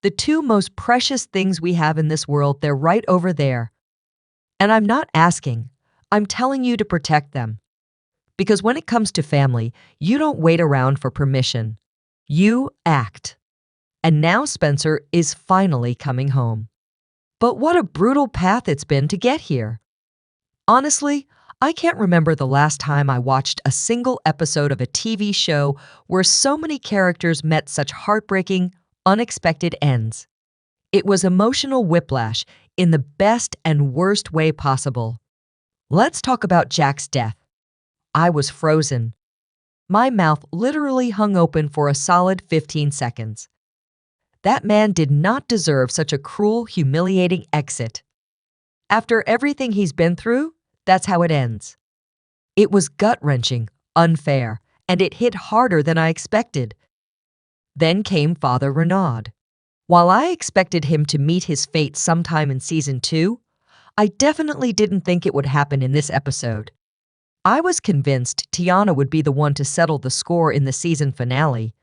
The two most precious things we have in this world, they're right over there. And I'm not asking, I'm telling you to protect them. Because when it comes to family, you don't wait around for permission. You act. And now Spencer is finally coming home. But what a brutal path it's been to get here. Honestly, I can't remember the last time I watched a single episode of a TV show where so many characters met such heartbreaking, unexpected ends. It was emotional whiplash in the best and worst way possible. Let's talk about Jack's death. I was frozen. My mouth literally hung open for a solid 15 seconds. That man did not deserve such a cruel, humiliating exit. After everything he's been through, that's how it ends. It was gut-wrenching, unfair, and it hit harder than I expected. Then came Father Renaud. While I expected him to meet his fate sometime in Season 2, I definitely didn't think it would happen in this episode. I was convinced Tiana would be the one to settle the score in the season finale.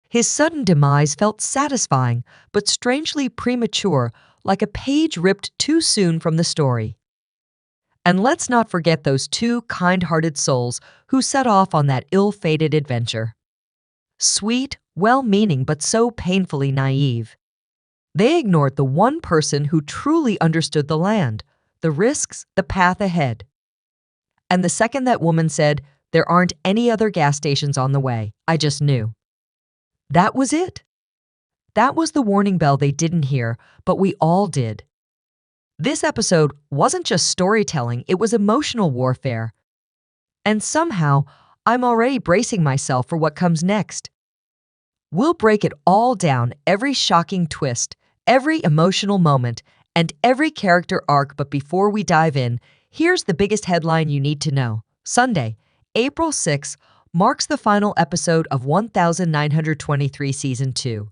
His sudden demise felt satisfying, but strangely premature, like a page ripped too soon from the story. And let's not forget those two kind-hearted souls who set off on that ill-fated adventure. Sweet, well-meaning, but so painfully naive. They ignored the one person who truly understood the land, the risks, the path ahead. And the second that woman said, "There aren't any other gas stations on the way," I just knew. That was it. That was the warning bell they didn't hear, but we all did. This episode wasn't just storytelling, it was emotional warfare. And somehow, I'm already bracing myself for what comes next. We'll break it all down, every shocking twist, every emotional moment, and every character arc, but before we dive in, here's the biggest headline you need to know. Sunday, April 6, marks the final episode of 1923 Season 2.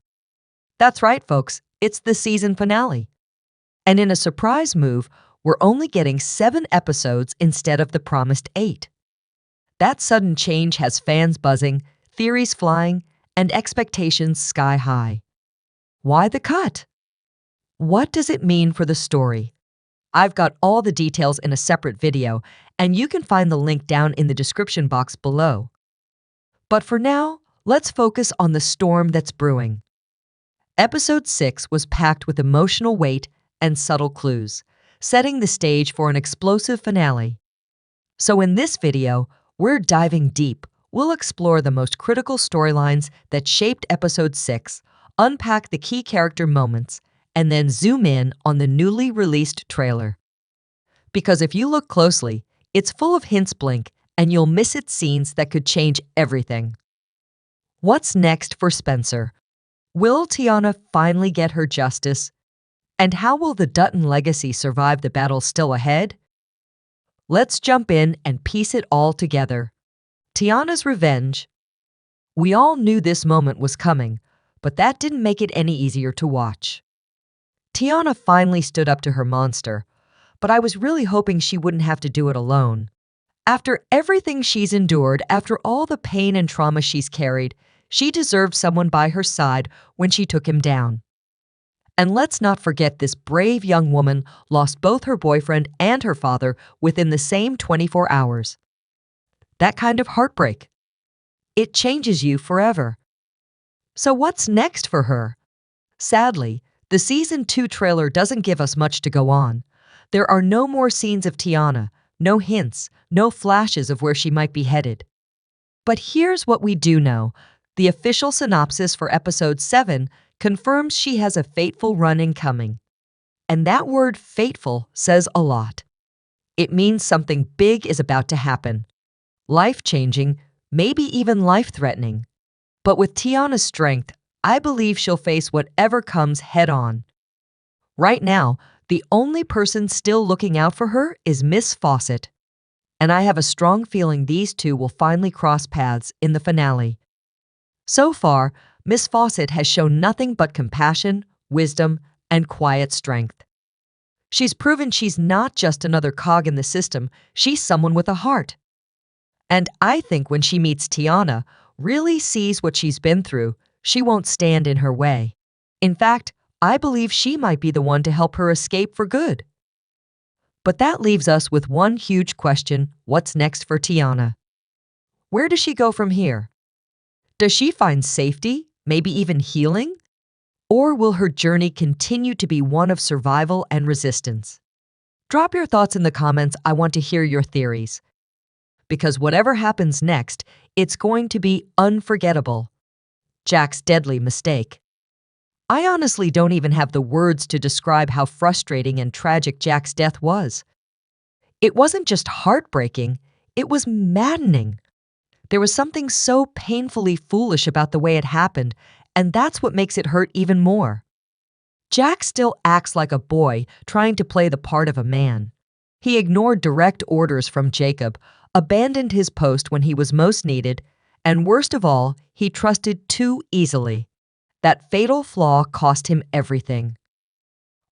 That's right, folks, it's the season finale. And in a surprise move, we're only getting 7 episodes instead of the promised 8. That sudden change has fans buzzing, theories flying, and expectations sky high. Why the cut? What does it mean for the story? I've got all the details in a separate video, and you can find the link down in the description box below. But for now, let's focus on the storm that's brewing. Episode 6 was packed with emotional weight and subtle clues, setting the stage for an explosive finale. So in this video, we're diving deep. We'll explore the most critical storylines that shaped Episode 6, unpack the key character moments, and then zoom in on the newly released trailer. Because if you look closely, it's full of hints blink, and you'll miss its scenes that could change everything. What's next for Spencer? Will Tiana finally get her justice? And how will the Dutton legacy survive the battle still ahead? Let's jump in and piece it all together. Tiana's revenge. We all knew this moment was coming, but that didn't make it any easier to watch. Tiana finally stood up to her monster, but I was really hoping she wouldn't have to do it alone. After everything she's endured, after all the pain and trauma she's carried, she deserved someone by her side when she took him down. And let's not forget this brave young woman lost both her boyfriend and her father within the same 24 hours. That kind of heartbreak. It changes you forever. So what's next for her? Sadly, the Season 2 trailer doesn't give us much to go on. There are no more scenes of Tiana, no hints, no flashes of where she might be headed. But here's what we do know. The official synopsis for Episode 7 confirms she has a fateful run incoming. And that word fateful says a lot. It means something big is about to happen. Life-changing, maybe even life-threatening. But with Tiana's strength, I believe she'll face whatever comes head-on. Right now, the only person still looking out for her is Miss Fawcett. And I have a strong feeling these two will finally cross paths in the finale. So far, Miss Fawcett has shown nothing but compassion, wisdom, and quiet strength. She's proven she's not just another cog in the system, she's someone with a heart. And I think when she meets Tiana, really sees what she's been through, she won't stand in her way. In fact, I believe she might be the one to help her escape for good. But that leaves us with one huge question: what's next for Tiana? Where does she go from here? Does she find safety, maybe even healing? Or will her journey continue to be one of survival and resistance? Drop your thoughts in the comments. I want to hear your theories. Because whatever happens next, it's going to be unforgettable. Jack's deadly mistake. I honestly don't even have the words to describe how frustrating and tragic Jack's death was. It wasn't just heartbreaking, it was maddening. There was something so painfully foolish about the way it happened, and that's what makes it hurt even more. Jack still acts like a boy trying to play the part of a man. He ignored direct orders from Jacob, abandoned his post when he was most needed, and worst of all, he trusted too easily. That fatal flaw cost him everything.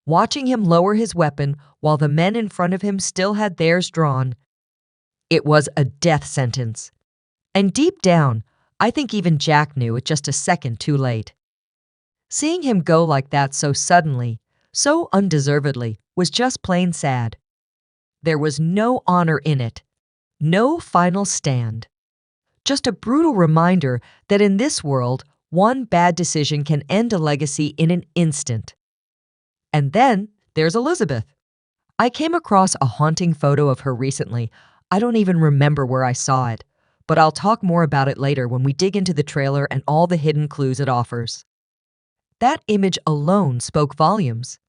Watching him lower his weapon while the men in front of him still had theirs drawn, it was a death sentence. And deep down, I think even Jack knew it just a second too late. Seeing him go like that so suddenly, so undeservedly, was just plain sad. There was no honor in it, no final stand. Just a brutal reminder that in this world, one bad decision can end a legacy in an instant. And then there's Elizabeth. I came across a haunting photo of her recently. I don't even remember where I saw it, but I'll talk more about it later when we dig into the trailer and all the hidden clues it offers. That image alone spoke volumes.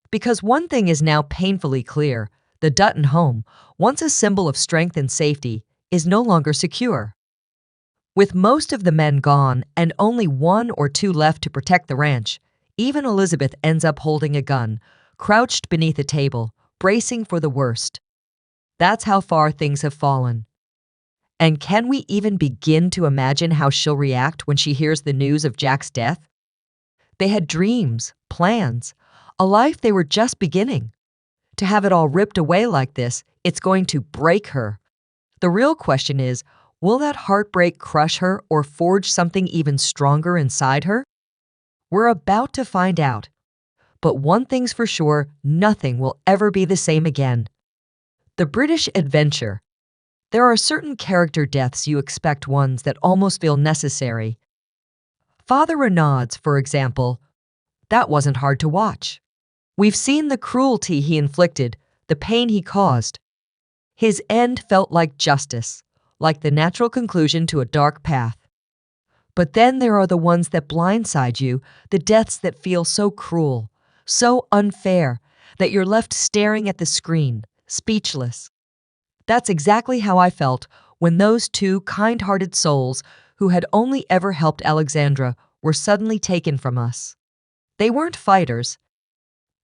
Because one thing is now painfully clear: the Dutton home, once a symbol of strength and safety, is no longer secure. With most of the men gone and only one or two left to protect the ranch, even Elizabeth ends up holding a gun, crouched beneath a table, bracing for the worst. That's how far things have fallen. And can we even begin to imagine how she'll react when she hears the news of Jack's death? They had dreams, plans, a life they were just beginning. To have it all ripped away like this, it's going to break her. The real question is, will that heartbreak crush her or forge something even stronger inside her? We're about to find out. But one thing's for sure: nothing will ever be the same again. The British adventure. There are certain character deaths you expect, ones that almost feel necessary. Father Renaud's, for example, that wasn't hard to watch. We've seen the cruelty he inflicted, the pain he caused. His end felt like justice, like the natural conclusion to a dark path. But then there are the ones that blindside you, the deaths that feel so cruel, so unfair, that you're left staring at the screen, speechless. That's exactly how I felt when those two kind-hearted souls who had only ever helped Alexandra were suddenly taken from us. They weren't fighters.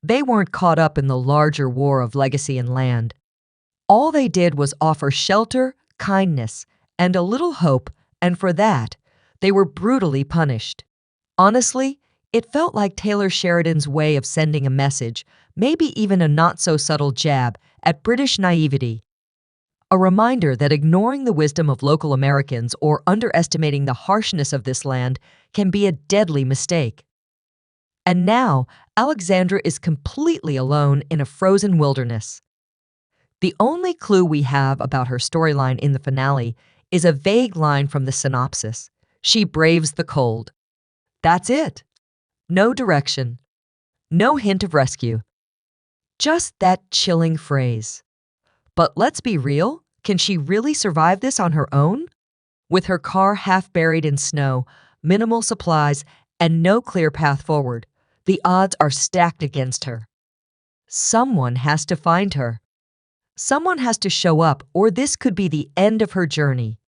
They weren't caught up in the larger war of legacy and land. All they did was offer shelter, kindness, and a little hope, and for that, they were brutally punished. Honestly, it felt like Taylor Sheridan's way of sending a message, maybe even a not-so-subtle jab at British naivety. A reminder that ignoring the wisdom of local Americans or underestimating the harshness of this land can be a deadly mistake. And now, Alexandra is completely alone in a frozen wilderness. The only clue we have about her storyline in the finale is a vague line from the synopsis: she braves the cold. That's it. No direction. No hint of rescue. Just that chilling phrase. But let's be real, can she really survive this on her own? With her car half buried in snow, minimal supplies, and no clear path forward, the odds are stacked against her. Someone has to find her. Someone has to show up, or this could be the end of her journey.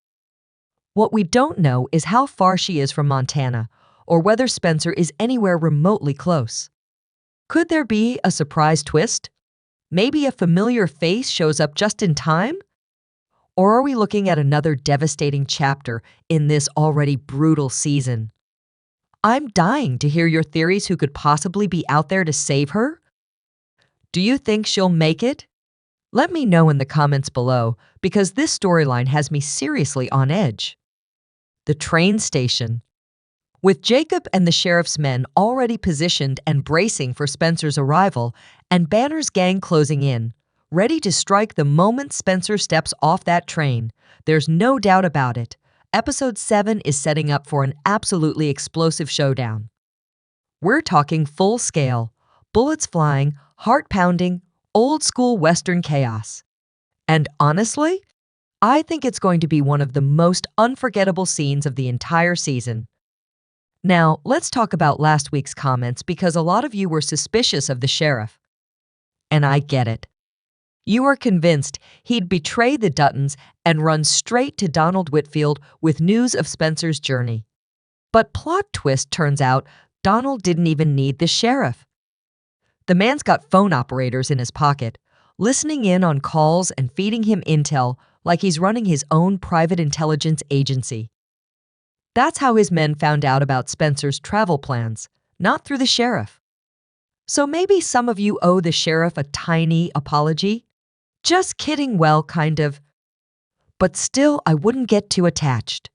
What we don't know is how far she is from Montana, or whether Spencer is anywhere remotely close. Could there be a surprise twist? Maybe a familiar face shows up just in time? Or are we looking at another devastating chapter in this already brutal season? I'm dying to hear your theories. Who could possibly be out there to save her? Do you think she'll make it? Let me know in the comments below, because this storyline has me seriously on edge. The train station. With Jacob and the sheriff's men already positioned and bracing for Spencer's arrival, and Banner's gang closing in, ready to strike the moment Spencer steps off that train, there's no doubt about it. Episode 7 is setting up for an absolutely explosive showdown. We're talking full scale, bullets flying, heart pounding, old school Western chaos. And honestly, I think it's going to be one of the most unforgettable scenes of the entire season. Now, let's talk about last week's comments because a lot of you were suspicious of the sheriff. And I get it. You were convinced he'd betray the Duttons and run straight to Donald Whitfield with news of Spencer's journey. But plot twist turns out Donald didn't even need the sheriff. The man's got phone operators in his pocket, listening in on calls and feeding him intel like he's running his own private intelligence agency. That's how his men found out about Spencer's travel plans, not through the sheriff. So maybe some of you owe the sheriff a tiny apology? Just kidding, well, kind of. But still, I wouldn't get too attached.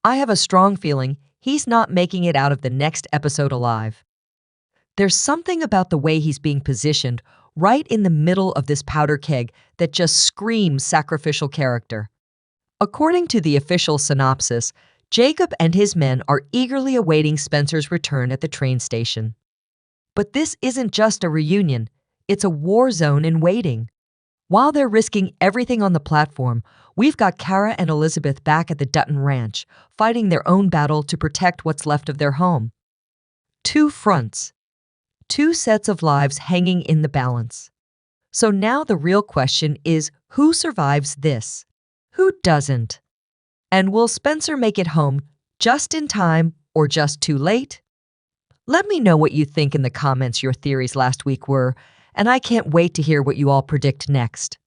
I have a strong feeling he's not making it out of the next episode alive. There's something about the way he's being positioned right in the middle of this powder keg that just screams sacrificial character. According to the official synopsis, Jacob and his men are eagerly awaiting Spencer's return at the train station. But this isn't just a reunion, it's a war zone in waiting. While they're risking everything on the platform, we've got Kara and Elizabeth back at the Dutton Ranch, fighting their own battle to protect what's left of their home. Two fronts. Two sets of lives hanging in the balance. So now the real question is, who survives this? Who doesn't? And will Spencer make it home just in time or just too late? Let me know what you think in the comments your theories last week were, and I can't wait to hear what you all predict next.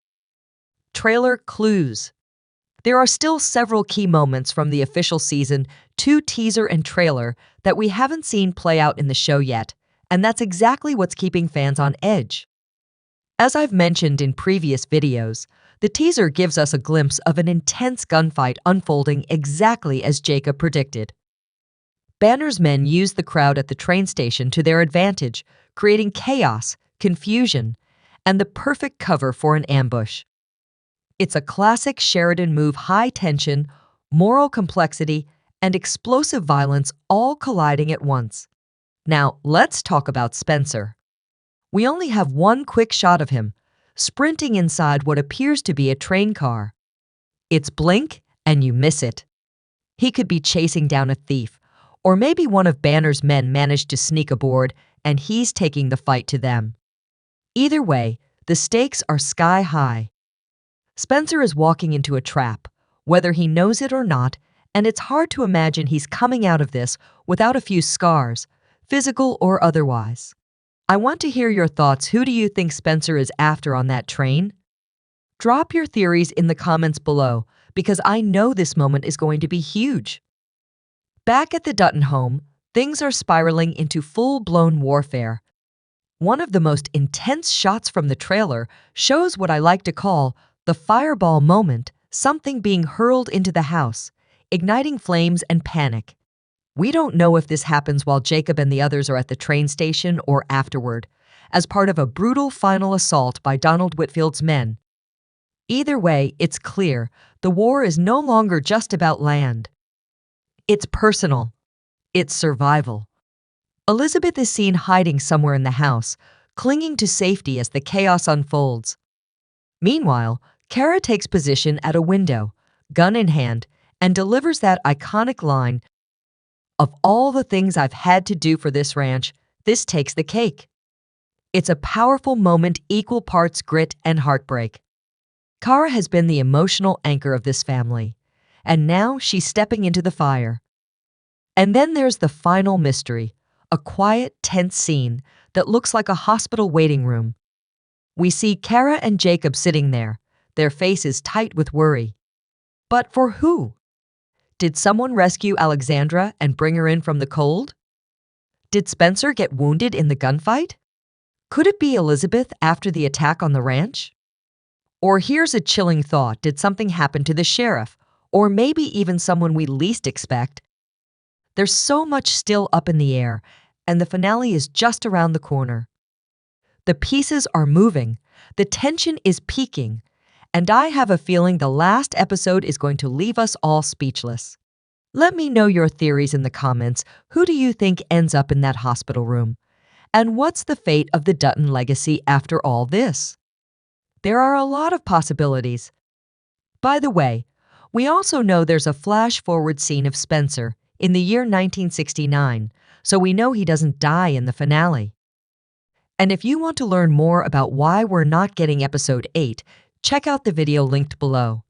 Trailer clues. There are still several key moments from the official season 2 teaser and trailer that we haven't seen play out in the show yet, and that's exactly what's keeping fans on edge. As I've mentioned in previous videos, the teaser gives us a glimpse of an intense gunfight unfolding exactly as Jacob predicted. Banner's men used the crowd at the train station to their advantage, creating chaos, confusion, and the perfect cover for an ambush. It's a classic Sheridan move: high tension, moral complexity, and explosive violence all colliding at once. Now, let's talk about Spencer. We only have one quick shot of him, sprinting inside what appears to be a train car. It's blink and you miss it. He could be chasing down a thief, or maybe one of Banner's men managed to sneak aboard and he's taking the fight to them. Either way, the stakes are sky high. Spencer is walking into a trap, whether he knows it or not, and it's hard to imagine he's coming out of this without a few scars, physical or otherwise. I want to hear your thoughts. Who do you think Spencer is after on that train? Drop your theories in the comments below, because I know this moment is going to be huge. Back at the Dutton home, things are spiraling into full-blown warfare. One of the most intense shots from the trailer shows what I like to call the fireball moment, something being hurled into the house, igniting flames and panic. We don't know if this happens while Jacob and the others are at the train station or afterward, as part of a brutal final assault by Donald Whitfield's men. Either way, it's clear the war is no longer just about land. It's personal. It's survival. Elizabeth is seen hiding somewhere in the house, clinging to safety as the chaos unfolds. Meanwhile, Kara takes position at a window, gun in hand, and delivers that iconic line, "Of all the things I've had to do for this ranch, this takes the cake." It's a powerful moment, equal parts grit and heartbreak. Kara has been the emotional anchor of this family, and now she's stepping into the fire. And then there's the final mystery, a quiet, tense scene that looks like a hospital waiting room. We see Kara and Jacob sitting there, their faces tight with worry. But for who? Did someone rescue Alexandra and bring her in from the cold? Did Spencer get wounded in the gunfight? Could it be Elizabeth after the attack on the ranch? Or here's a chilling thought, did something happen to the sheriff, or maybe even someone we least expect? There's so much still up in the air, and the finale is just around the corner. The pieces are moving, the tension is peaking, and I have a feeling the last episode is going to leave us all speechless. Let me know your theories in the comments. Who do you think ends up in that hospital room? And what's the fate of the Dutton legacy after all this? There are a lot of possibilities. By the way, we also know there's a flash-forward scene of Spencer in the year 1969, so we know he doesn't die in the finale. And if you want to learn more about why we're not getting episode 8, check out the video linked below.